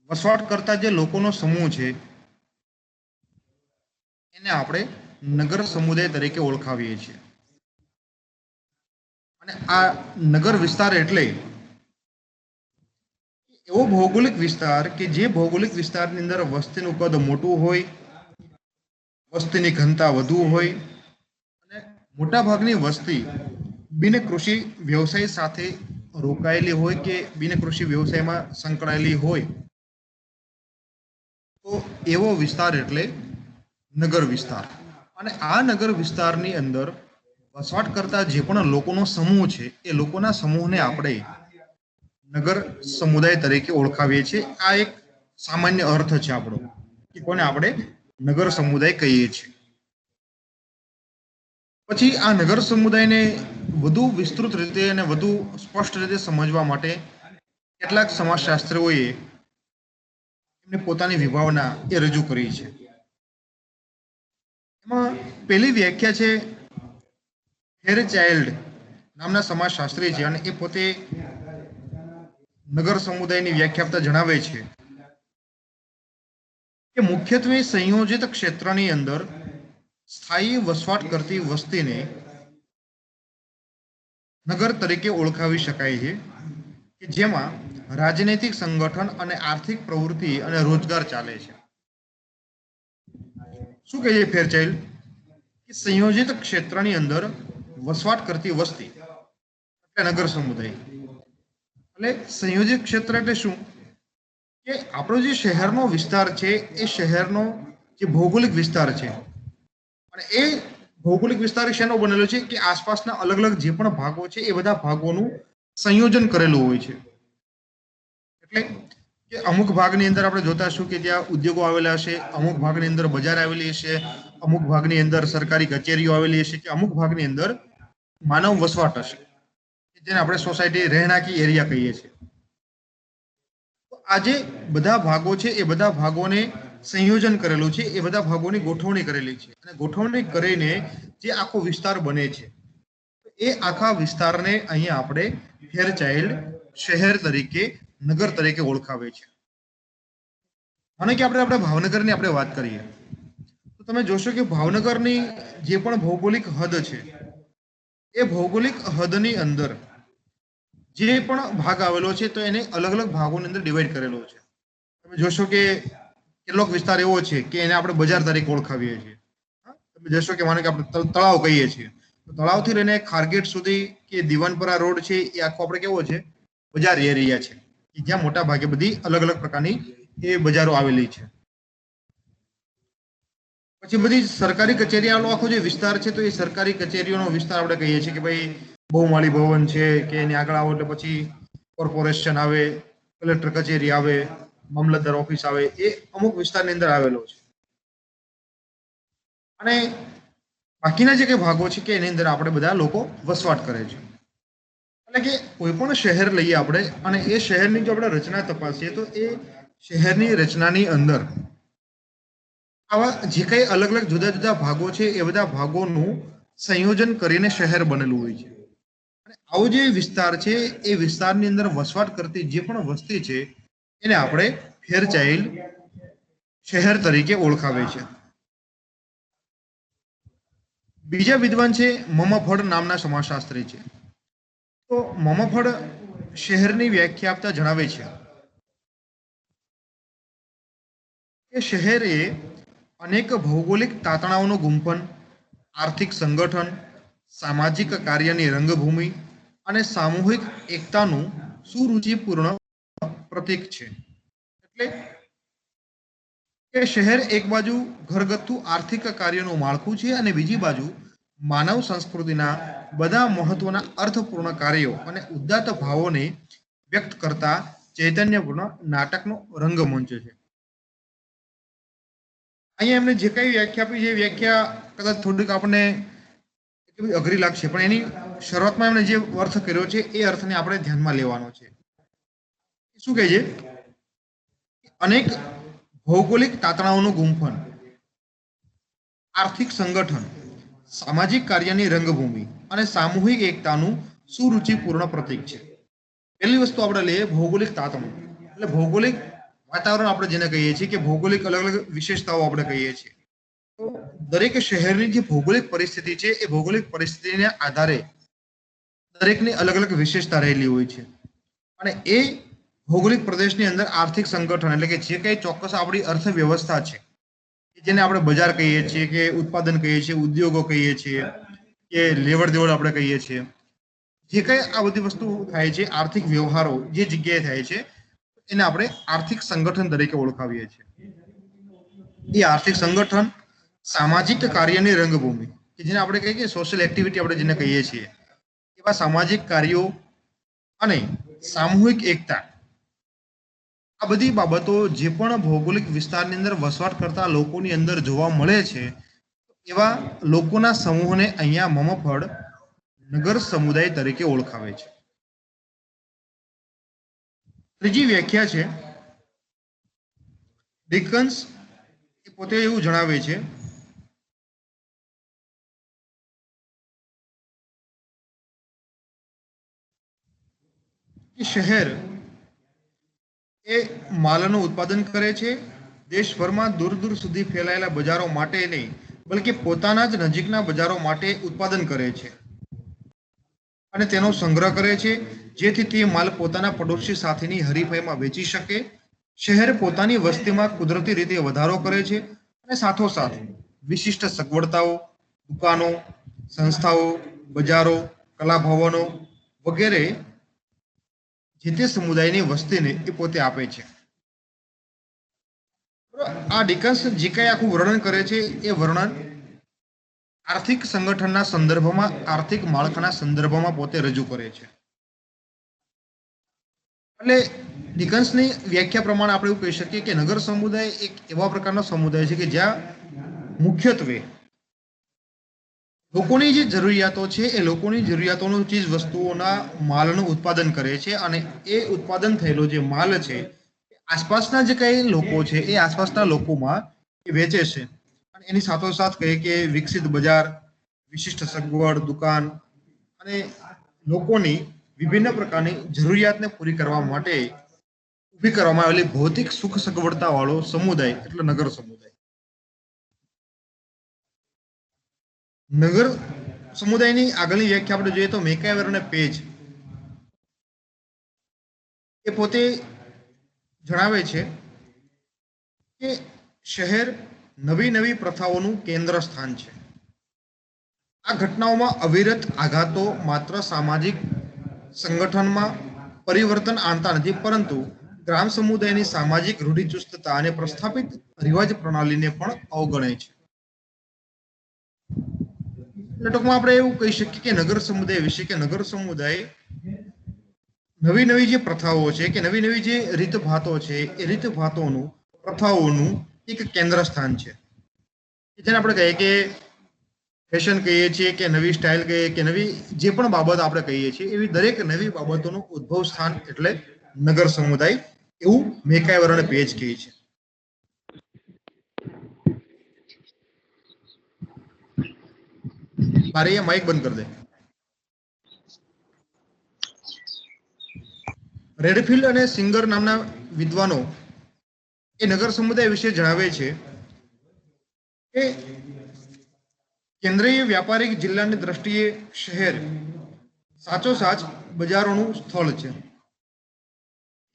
વસવાટ કરતા જે લોકોનો સમૂહ છે એને આપણે નગર સમુદાય તરીકે ઓળખાવીએ છીએ. અને આ નગર વિસ્તાર એટલે એવો ભૌગોલિક વિસ્તાર કે જે ભૌગોલિક વિસ્તારની અંદર વસ્તીનું કદ મોટું હોય, વસ્તીની ઘનતા વધુ હોય અને મોટા ભાગની વસ્તી બિન કૃષિ વ્યવસાય સાથે રોકાયેલી હોય કે બિન કૃષિ વ્યવસાયમાં સંકળાયેલી હોય, તો એવો વિસ્તાર એટલે નગર વિસ્તાર. અને આ નગર વિસ્તારની અંદર વસવાટ કરતા જે પણ લોકોનો સમૂહ છે એ લોકોના સમૂહને આપણે નગર સમુદાય તરીકે ઓળખાવીએ છીએ. આ એક સામાન્ય અર્થ છે આપણો કે કોને આપણે નગર સમુદાય કહીએ છીએ. પછી આ નગર સમુદાયને વધુ વિસ્તૃત રીતે અને વધુ સ્પષ્ટ રીતે સમજવા માટે કેટલાક સમાજશાસ્ત્રીઓએ એમની પોતાની વિભાવના એ રજૂ કરી છે. એમાં પહેલી વ્યાખ્યા છે ફેરચાઇલ્ડ નામના સમાજશાસ્ત્રી છે અને એ પોતે નગર સમુદાયની વ્યાખ્યા આપતા જણાવે છે કે મુખ્યત્વે સંયોજિત ક્ષેત્રની અંદર સ્થાયી વસવાટ કરતી વસ્તીને નગર તરીકે ઓળખાવી શકાય છે કે જેમાં રાજનૈતિક સંગઠન અને આર્થિક પ્રવૃત્તિ અને રોજગાર ચાલે છે. શું કહે છે ફેરચાઇલ્ડ કે સંયોજિત ક્ષેત્રની અંદર વસવાટ કરતી વસ્તી એટલે નગર સમુદાય. એટલે સંયોજિત ક્ષેત્ર એટલે શું કે આપણો જે શહેરનો વિસ્તાર છે એ શહેરનો જે ભૌગોલિક વિસ્તાર છે અને એ ભૌગોલિક વિસ્તાર શેનો બનેલો છે કે આસપાસના અલગ અલગ જે પણ ભાગો છે એ બધા ભાગોનું સંયોજન કરેલું હોય છે. એટલે કે અમુક ભાગની અંદર આપણે જોતા હશું કે ત્યાં ઉદ્યોગો આવેલા હશે, અમુક ભાગની અંદર બજાર આવેલી હશે, અમુક ભાગની અંદર સરકારી કચેરીઓ આવેલી હશે કે અમુક ભાગની અંદર માનવ વસવાટ હશે જેને આપણે સોસાયટી રહેણાંકી એરિયા કહીએ છીએ. આ જે બધા ભાગો છે એ બધા ભાગોને સંયોજન કરેલું છે, એ બધા ભાગોની ગોઠવણી કરેલી છે અને ગોઠવણી કરીને જે આખો વિસ્તાર બને છે એ આખા વિસ્તારને અહીંયા આપણે ફેરચાઇલ્ડ શહેર તરીકે નગર તરીકે ઓળખાવે છે. અને કે આપણે ભાવનગરની આપણે વાત કરીએ તો તમે જોશો કે ભાવનગરની જે પણ ભૌગોલિક હદ છે એ ભૌગોલિક હદની અંદર જે પણ ભાગ આવેલો છે તો એને અલગ અલગ ભાગોની અંદર ડિવાઈડ કરેલો છે. તમે જોશો કે કેટલોક વિસ્તાર એવો છે કે એને આપણે બજાર તરીકે ઓળખાવીએ છીએ. તમે જોશો કે માનો કે આપણે તળાવ કહીએ છીએ, તળાવથી લઈને ખારગેટ સુધી કે દીવાનપરા રોડ છે એ આખો આપણે કેવો છે બજાર એરિયા છે કે જ્યાં મોટા ભાગે બધી અલગ અલગ પ્રકારની એ બજારો આવેલી છે. પછી બધી સરકારી કચેરીઓનો આખો જે વિસ્તાર છે તો એ સરકારી કચેરીઓનો વિસ્તાર આપણે કહીએ છીએ કે ભાઈ બહુમાળી ભવન છે કે એની આગળ આવો એટલે પછી કોર્પોરેશન આવે, કલેક્ટર કચેરી આવે, મામલતદાર ઓફિસ આવે, એ અમુક વિસ્તારની અંદર આવેલો છે. અને બાકીના જે કઈ ભાગો છે કે એની અંદર આપણે બધા લોકો વસવાટ કરે છે. એટલે કે કોઈ પણ શહેર લઈએ આપણે અને એ શહેરની જો આપણે રચના તપાસીએ તો એ શહેરની રચનાની અંદર આવા જે કઈ અલગ અલગ જુદા જુદા ભાગો છે એ બધા ભાગોનું સંયોજન કરીને શહેર બનેલું હોય છે. અને આવો જે વિસ્તાર છે એ વિસ્તારની અંદર વસવાટ કરતી જે પણ વસ્તી છે એને આપણે ફેરચાઇલ્ડ શહેર તરીકે ઓળખાવે છે. બીજા વિદ્વાન છે મમફળ નામના સમાજશાસ્ત્રી છે. તો મમફળ શહેરની વ્યાખ્યા આપતા જણાવે છે કે શહેર એ અનેક ભૌગોલિક તાતણાઓનું ગુંફન, આર્થિક સંગઠન, સામાજિક કાર્યની રંગભૂમિ અને સામૂહિક એકતાનું સુરુચિપૂર્ણ પ્રતીક છે. એટલે કે શહેર એક બાજુ ઘરગથ્થુ આર્થિક કાર્યનું માળખું છે અને બીજી બાજુ માનવ સંસ્કૃતિના બધા મહત્વના અર્થપૂર્ણ કાર્યો અને ઉદાત્ત ભાવોને વ્યક્ત કરતા ચૈતન્યપૂર્ણ નાટકનો રંગમંચ છે. અહીંયા એમને જે કઈ વ્યાખ્યા આપી છે એ વ્યાખ્યા કદાચ થોડીક આપણને અઘરી લાગશે, પણ એની શરૂઆતમાં એમણે જે અર્થ કર્યો છે એ અર્થને આપણે ધ્યાનમાં લેવાનો છે. શું કહે છે? અનેક ભૌગોલિક તાતણાઓનું ગુંફન, આર્થિક સંગઠન, સામાજિક કાર્યની રંગભૂમિ અને સામૂહિક એકતાનું સુરુચિપૂર્ણ પ્રતીક છે. પહેલી વસ્તુ આપણે લઈએ ભૌગોલિક તાતણું. એટલે ભૌગોલિક વાતાવરણ આપણે જેને કહીએ છીએ કે ભૌગોલિક અલગ અલગ વિશેષતાઓ આપણે કહીએ છીએ. તો દરેક શહેરની જે ભૌગોલિક પરિસ્થિતિ છે એ ભૌગોલિક પરિસ્થિતિને આધારે દરેકની અલગ અલગ વિશેષતા રહેલી હોય છે અને એ ભૌગોલિક પ્રદેશની અંદર આર્થિક સંગઠન એટલે કે જે કંઈ ચોક્કસ આપણી અર્થવ્યવસ્થા છે જેને આપણે બજાર કહીએ છીએ કે ઉત્પાદન કહીએ છીએ, ઉદ્યોગો કહીએ છીએ કે લેવડ દેવડ આપણે કહીએ છીએ, જે કંઈ આ બધી વસ્તુ થાય છે આર્થિક વ્યવહારો જે જગ્યાએ થાય છે એને આપણે આર્થિક સંગઠન તરીકે ઓળખાવીએ છીએ. એ આર્થિક સંગઠન સામાજિક કાર્યની રંગભૂમિ કે જેને આપણે કહીએ કે સોશિયલ એક્ટિવિટી આપણે જેને કહીએ છીએ એવા સામાજિક કાર્યો અને સામૂહિક એકતા આ બધી બાબતો જે પણ ભૌગોલિક વિસ્તારની અંદર વસવાટ કરતા લોકોની અંદર જોવા મળે છે એવા લોકોના સમૂહને અહીંયા મમફળ નગર સમુદાય તરીકે ઓળખાવે છે. ત્રીજી વ્યાખ્યા છે ડિકન્સ એ પોતે એવું જણાવે છે કે શહેર એ માલનું ઉત્પાદન કરે છે, દેશભરમાં દૂર દૂર સુધી ફેલાયેલા બજારો માટે નહીં બલકે પોતાના જ નજીકના બજારો માટે ઉત્પાદન કરે છે અને તેનો સંગ્રહ કરે છે જેથી તે માલ પોતાના પડોશી સાથેની હરીફાઈમાં વેચી શકે. શહેર પોતાની વસ્તીમાં કુદરતી રીતે વધારો કરે છે અને સાથોસાથ વિશિષ્ટ સગવડતાઓ, દુકાનો, સંસ્થાઓ, બજારો, કલા ભવનો વગેરે જે તે સમુદાયની વસ્તીને એ પોતે આપે છે. આ ડિકન્સ જે કંઈ આખું વર્ણન કરે છે એ વર્ણન આર્થિક સંગઠનના સંદર્ભમાં, આર્થિક માળખાના સંદર્ભમાં પોતે રજૂ કરે છે. એટલે ડિકન્સની વ્યાખ્યા પ્રમાણે આપણે એવું કહી શકીએ કે નગર સમુદાય એક એવા પ્રકારનો સમુદાય છે કે જ્યાં મુખ્યત્વે લોકોની જે જરૂરિયાતો છે એ લોકોની જરૂરિયાતોનું ચીજ વસ્તુઓના માલનું ઉત્પાદન કરે છે અને એ ઉત્પાદન થયેલો જે માલ છે આસપાસના જે કંઈ લોકો છે એ આસપાસના લોકોમાં એ વેચે છે અને એની સાથોસાથ કહે કે વિકસિત બજાર, વિશિષ્ટ સગવડ, દુકાન અને લોકોની વિભિન્ન પ્રકારની જરૂરિયાતને પૂરી કરવા માટે ઊભી કરવામાં આવેલી ભૌતિક સુખ સગવડતા વાળો સમુદાય એટલે નગર સમુદાય. નગર સમુદાયની આગળની વ્યાખ્યા આપણે જોઈએ તો મેકાવેર અને પેજ એ પોતે જણાવે છે કે શહેર નવી નવી પ્રથાઓનું કેન્દ્ર સ્થાન છે. આ ઘટનાઓમાં અવિરત આઘાતો માત્ર સામાજિક સંગઠનમાં પરિવર્તન આણતા નથી પરંતુ ગ્રામ સમુદાયની સામાજિક રૂઢિચુસ્તતા અને પ્રસ્થાપિત રિવાજ પ્રણાલીને પણ અવગણે છે. એટલે ટૂંકમાં આપણે એવું કહી શકીએ કે નગર સમુદાય વિશે કે નગર સમુદાય નવી નવી જે પ્રથાઓ છે કે નવી નવી જે રીતભાતો છે એ રીતભાતોનું, પ્રથાઓનું એક કેન્દ્ર સ્થાન છે. જેને આપણે કહીએ કે ફેશન કહીએ છીએ કે નવી સ્ટાઇલ કહીએ કે નવી જે પણ બાબત આપણે કહીએ છીએ એવી દરેક નવી બાબતોનું ઉદ્ભવ સ્થાન એટલે નગર સમુદાય એવું મેકાવેર અને પેજ કહે છે. મારે અહીંયા માઇક બંધ કરી દે. રેડફિલ્ડ અને સિંગર નામના વિદ્વાનો એ નગર સમુદાય વિશે જણાવે છે કે કેન્દ્રીય વ્યાપારિક જિલ્લાની દ્રષ્ટિએ શહેર સાચોસાચ બજારોનું સ્થળ છે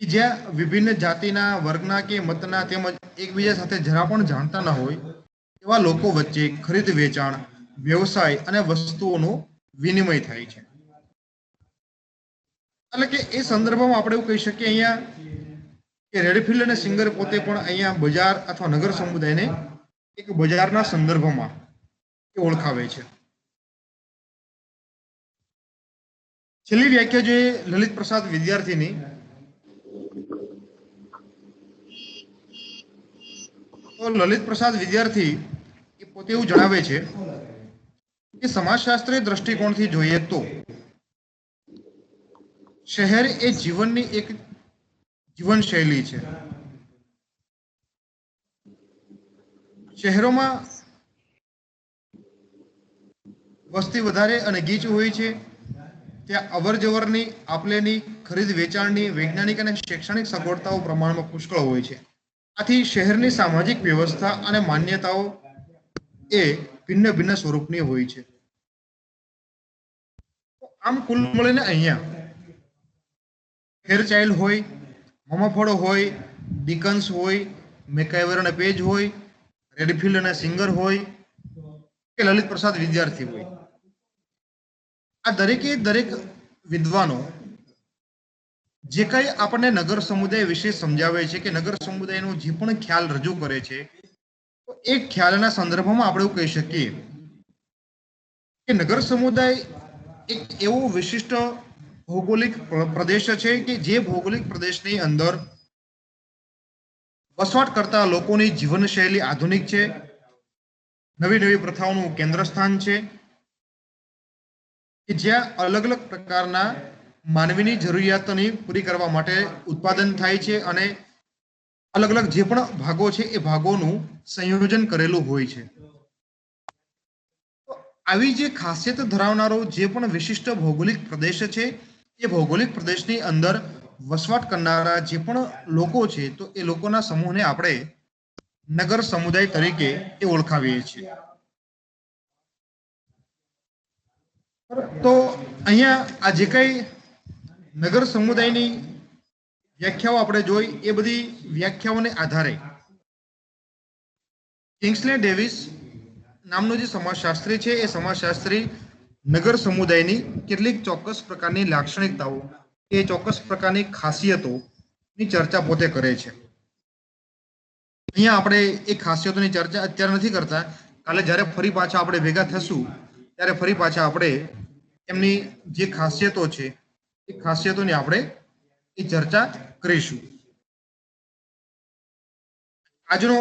જ્યાં વિભિન્ન જાતિના, વર્ગના કે મતના તેમજ એકબીજા સાથે જરા પણ જાણતા ન હોય એવા લોકો વચ્ચે ખરીદ વેચાણ, વ્યવસાય અને વસ્તુઓનો વિનિમય થાય છે. એટલે કે એ સંદર્ભમાં આપણે એવું કહી શકીએ અહીંયા કે રેડફિલ્ડ અને સિંગર પોતે પણ અહીંયા બજાર અથવા નગર સમુદાયને એક બજારના સંદર્ભમાં ઓળખાવે છે. છેલ્લી વ્યાખ્યા જોઈએ લલિત પ્રસાદ વિદ્યાર્થીની તો લલિત પ્રસાદ વિદ્યાર્થી એ પોતે એવું જણાવે છે કે સમાજશાસ્ત્રીય દ્રષ્ટિકોણથી જોઈએ તો શહેર એ જીવનની એક જીવનશૈલી છે. શહેરોમાં વસ્તી વધારે અને ગીચ હોય છે. ત્યાં અવર જવરની, આપલેની, ખરીદ વેચાણની, વૈજ્ઞાનિક અને શૈક્ષણિક સગવડતાઓ પ્રમાણમાં પુષ્કળ હોય છે. આથી શહેરની સામાજિક વ્યવસ્થા અને માન્યતાઓ એ ભિન્ન ભિન્ન સ્વરૂપની હોય છે. આમ કુલ મળીને અહીંયા ફેરચાઇલ્ડ હોય, મમફળો હોય, ડિકન્સ હોય, મેકાઇવર અને પેજ હોય, રેડફિલ્ડ અને સિંગર હોય કે લલિત પ્રસાદ વિદ્યાર્થી હોય, આ દરેકે દરેક વિદ્વાનો જે કઈ આપણને નગર સમુદાય વિશે સમજાવે છે કે નગર સમુદાયનો જે પણ ખ્યાલ રજૂ કરે છે, તો એ ખ્યાલના સંદર્ભમાં આપણે એવું કહી શકીએ કે નગર સમુદાય એક એવો વિશિષ્ટ ભૌગોલિક પ્રદેશ છે કે જે ભૌગોલિક પ્રદેશની અંદર વસવાટ કરતા લોકોની જીવનશૈલી આધુનિક છે, નવી નવી પ્રથાઓનું કેન્દ્ર સ્થાન છે, કે જ્યાં અલગ અલગ પ્રકારના માનવીની જરૂરિયાતોની પૂરી કરવા માટે ઉત્પાદન થાય છે અને અલગ અલગ જે પણ ભાગો છે એ ભાગોનું સંયોજન કરેલું હોય છે. આવી જે ખાસિયત ધરાવનારો જે પણ વિશિષ્ટ ભૌગોલિક પ્રદેશ છે, એ ભૌગોલિક પ્રદેશની અંદર વસવાટ કરનારા જે પણ લોકો છે, તો એ લોકોના સમૂહને આપણે નગર સમુદાય તરીકે એ ઓળખાવીએ છીએ. તો અહીંયા આ જે કઈ નગર સમુદાયની વ્યાખ્યાઓ આપણે જોઈ, એ બધી વ્યાખ્યાઓને આધારે કિંગ્સલે ડેવિસ નામનો જે સમાજશાસ્ત્રી છે, એ સમાજશાસ્ત્રી નગર સમુદાયની કેટલીક ચોક્કસ પ્રકારની લાક્ષણિકતાઓ, એ ચોક્કસ પ્રકારની ખાસિયતોની ચર્ચા પોતે કરે છે. અહીંયા આપણે એ ખાસિયતોની ચર્ચા અત્યારે નથી કરતા, કાલે જ્યારે ફરી પાછા આપણે ભેગા થશું ત્યારે ફરી પાછા આપણે એમની જે ખાસિયતો છે એ ખાસિયતોની આપણે એ ચર્ચા કરીશું. આજનો